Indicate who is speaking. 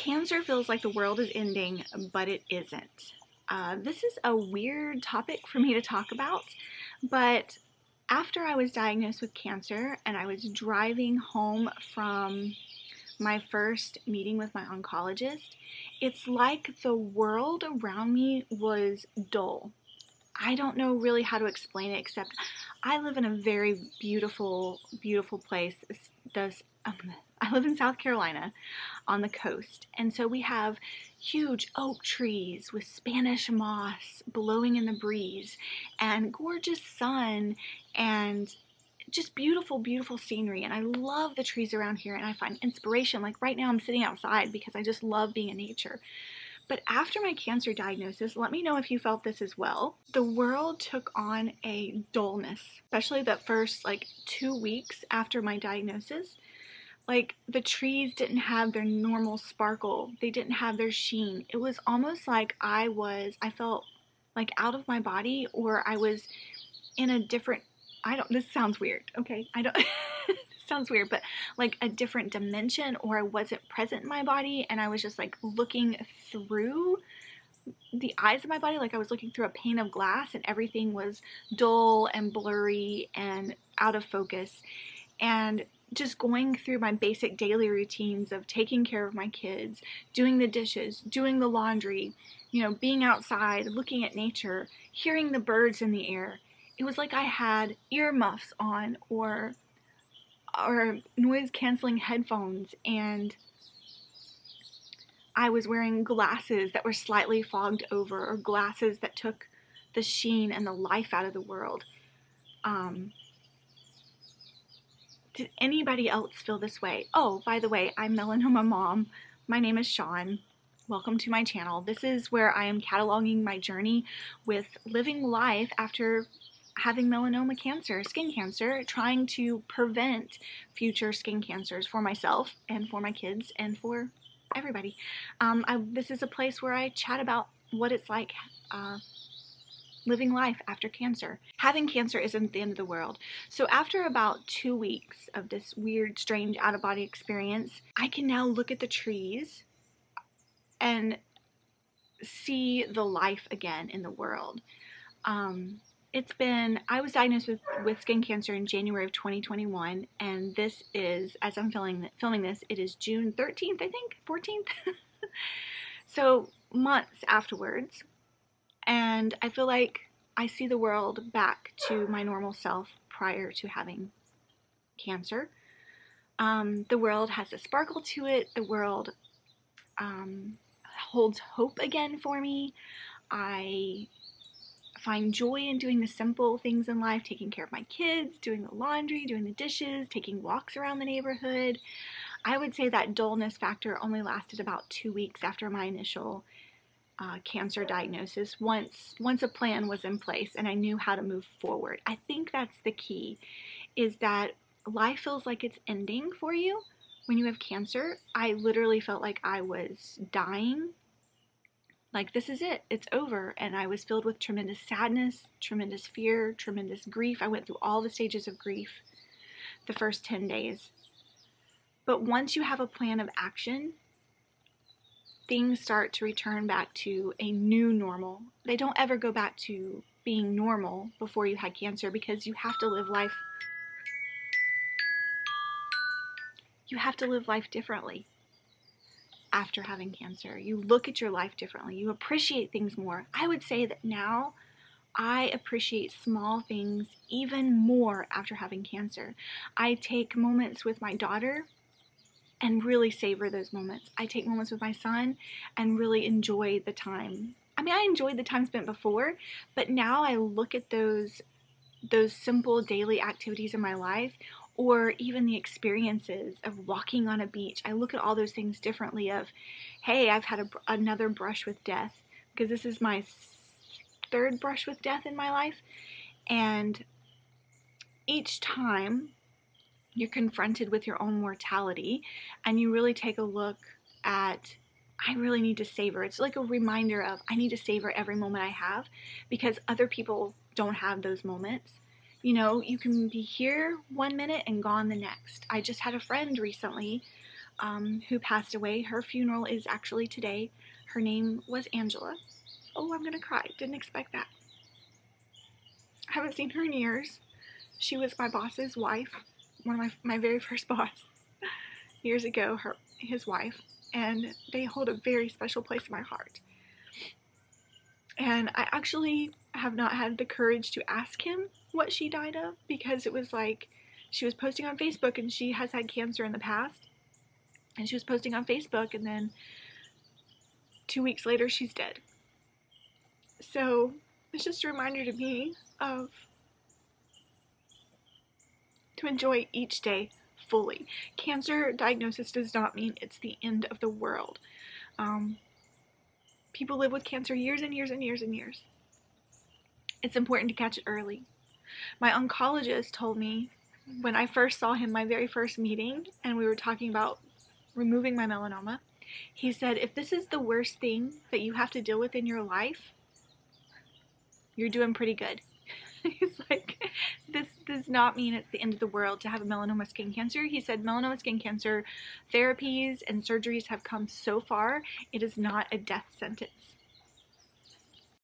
Speaker 1: Cancer feels like the world is ending, but it isn't. This is a weird topic for me to talk about, but after I was diagnosed with cancer and I was driving home from my first meeting with my oncologist, it's like the world around me was dull. I don't know really how to explain it, except I live in a very beautiful, beautiful place. I live in South Carolina on the coast, and so we have huge oak trees with Spanish moss blowing in the breeze and gorgeous sun and just beautiful, beautiful scenery. And I love the trees around here, and I find inspiration. Like right now I'm sitting outside because I just love being in nature. But after my cancer diagnosis, let me know if you felt this as well. The world took on a dullness, especially the first 2 weeks after my diagnosis. Like the trees didn't have their normal sparkle. They didn't have their sheen. It was almost like I felt like out of my body, or I was in a different, this sounds weird, okay? This sounds weird, but like a different dimension, or I wasn't present in my body and I was just like looking through the eyes of my body, like I was looking through a pane of glass and everything was dull and blurry and out of focus. And just going through my basic daily routines of taking care of my kids, doing the dishes, doing the laundry, being outside, looking at nature, hearing the birds in the air. It was like I had earmuffs on or noise canceling headphones, and I was wearing glasses that were slightly fogged over, or glasses that took the sheen and the life out of the world. Did anybody else feel this way? Oh, by the way, I'm Melanoma Mom. My name is Sean. Welcome to my channel. This is where I am cataloging my journey with living life after having melanoma cancer, skin cancer, trying to prevent future skin cancers for myself and for my kids and for everybody. This is a place where I chat about what it's like living life after cancer. Having cancer isn't the end of the world. So after about 2 weeks of this weird, strange, out-of-body experience, I can now look at the trees and see the life again in the world. I was diagnosed with skin cancer in January of 2021, and this is, as I'm filming this, it is June 13th, I think, 14th? So months afterwards, and I feel like I see the world back to my normal self prior to having cancer. The world has a sparkle to it. The world holds hope again for me. I find joy in doing the simple things in life, taking care of my kids, doing the laundry, doing the dishes, taking walks around the neighborhood. I would say that dullness factor only lasted about 2 weeks after my initial cancer diagnosis, once a plan was in place and I knew how to move forward. I think that's the key, is that life feels like it's ending for you when you have cancer. I literally felt like I was dying. Like, this is it, it's over. And I was filled with tremendous sadness, tremendous fear, tremendous grief. I went through all the stages of grief the first 10 days. But once you have a plan of action, things start to return back to a new normal. They don't ever go back to being normal before you had cancer, because you have to live life. You have to live life differently after having cancer. You look at your life differently. You appreciate things more. I would say that now I appreciate small things even more after having cancer. I take moments with my daughter and really savor those moments. I take moments with my son and really enjoy the time. I mean, I enjoyed the time spent before, but now I look at those simple daily activities in my life, or even the experiences of walking on a beach. I look at all those things differently of, hey, I've had another brush with death, because this is my third brush with death in my life. And each time you're confronted with your own mortality and you really take a look at, I really need to savor. It's like a reminder of, I need to savor every moment I have, because other people don't have those moments. You can be here 1 minute and gone the next. I just had a friend recently who passed away. Her funeral is actually today. Her name was Angela. Oh, I'm gonna cry. Didn't expect that. I haven't seen her in years. She was my boss's wife, one of my very first boss years ago, his wife, and they hold a very special place in my heart. And I actually have not had the courage to ask him what she died of, because it was like she was posting on Facebook, and she has had cancer in the past, and she was posting on Facebook, and then 2 weeks later she's dead. So it's just a reminder to me of to enjoy each day fully. Cancer diagnosis does not mean it's the end of the world. People live with cancer years and years and years and years. It's important to catch it early. My oncologist told me when I first saw him, my very first meeting, and we were talking about removing my melanoma, he said, if this is the worst thing that you have to deal with in your life, you're doing pretty good. He's like, this does not mean it's the end of the world to have a melanoma skin cancer. He said melanoma skin cancer therapies and surgeries have come so far, it is not a death sentence.